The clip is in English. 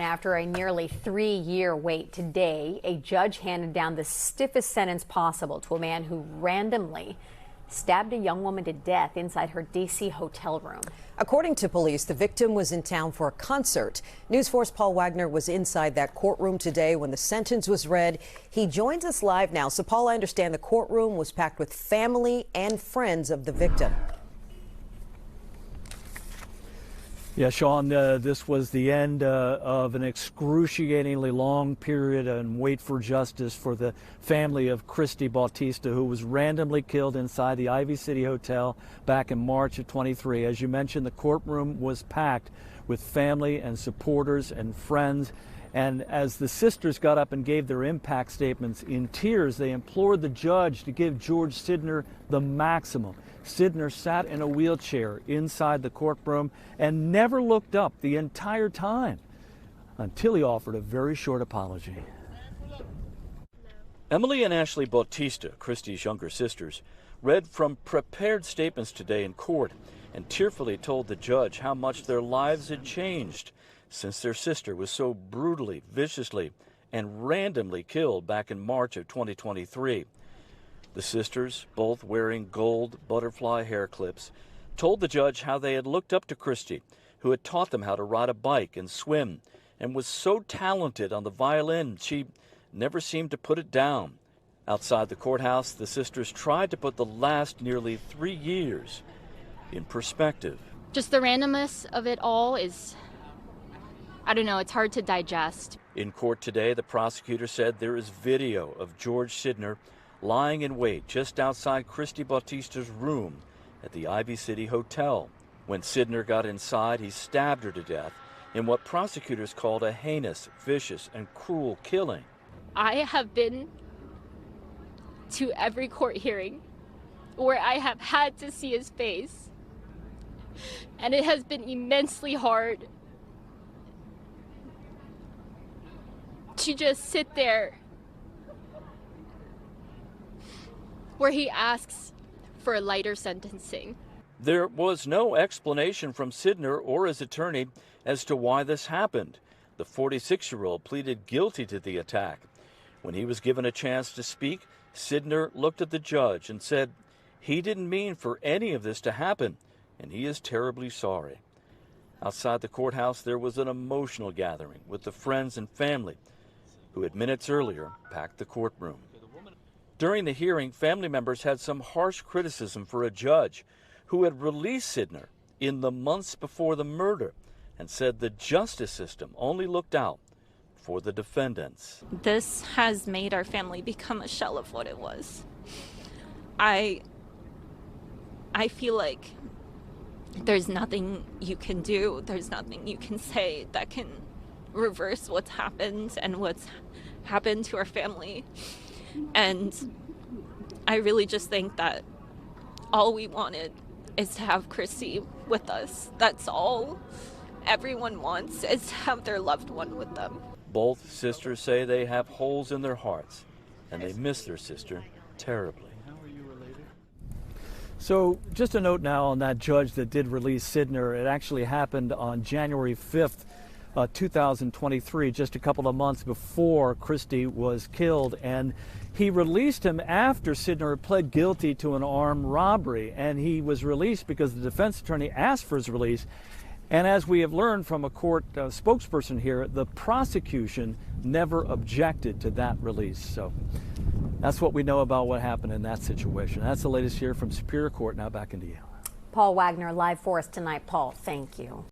After a nearly 3-year wait today, a judge handed down the stiffest sentence possible to a man who randomly stabbed a young woman to death inside her D.C. hotel room. According to police, the victim was in town for a concert. News 4's Paul Wagner was inside that courtroom today when the sentence was read. He joins us live now. So, Paul, I understand the courtroom was packed with family and friends of the victim. Yeah, Sean, this was the end of an excruciatingly long period and wait for justice for the family of Christy Bautista, who was randomly killed inside the Ivy City Hotel back in March of 23. As you mentioned, the courtroom was packed with family and supporters and friends. And as the sisters got up and gave their impact statements in tears, they implored the judge to give George Sidner the maximum. Sidner sat in a wheelchair inside the courtroom and never looked up the entire time until he offered a very short apology. Emily and Ashley Bautista, Christy's younger sisters, read from prepared statements today in court and tearfully told the judge how much their lives had changed since their sister was so brutally, viciously, and randomly killed back in March of 2023. The sisters, both wearing gold butterfly hair clips, told the judge how they had looked up to Christy, who had taught them how to ride a bike and swim, and was so talented on the violin she never seemed to put it down. Outside the courthouse, the sisters tried to put the last nearly 3 years in perspective. Just the randomness of it all is, I don't know, it's hard to digest. In court today, the prosecutor said there is video of George Sidner lying in wait just outside Christy Bautista's room at the Ivy City Hotel. When Sidner got inside, he stabbed her to death in what prosecutors called a heinous, vicious, and cruel killing. I have been to every court hearing where I have had to see his face, and it has been immensely hard to just sit there where he asks for a lighter sentencing. There was no explanation from Sidner or his attorney as to why this happened. The 46-year-old pleaded guilty to the attack. When he was given a chance to speak, Sidner looked at the judge and said he didn't mean for any of this to happen, and he is terribly sorry. Outside the courthouse, there was an emotional gathering with the friends and family who had minutes earlier packed the courtroom. During the hearing, family members had some harsh criticism for a judge who had released Sidner in the months before the murder and said the justice system only looked out for the defendants. This has made our family become a shell of what it was. I feel like there's nothing you can do, there's nothing you can say that can reverse what's happened and what's happened to our family. And I really just think that all we wanted is to have Christy with us. That's all everyone wants, is to have their loved one with them. Both sisters say they have holes in their hearts and they miss their sister terribly. So just a note now on that judge that did release Sidner. It actually happened on January 5th, 2023, just a couple of months before Christy was killed. And he released him after Sidner had pled guilty to an armed robbery. And he was released because the defense attorney asked for his release. And as we have learned from a court spokesperson here, the prosecution never objected to that release. So that's what we know about what happened in that situation. That's the latest here from Superior Court. Now back into you. Paul Wagner live for us tonight. Paul, thank you.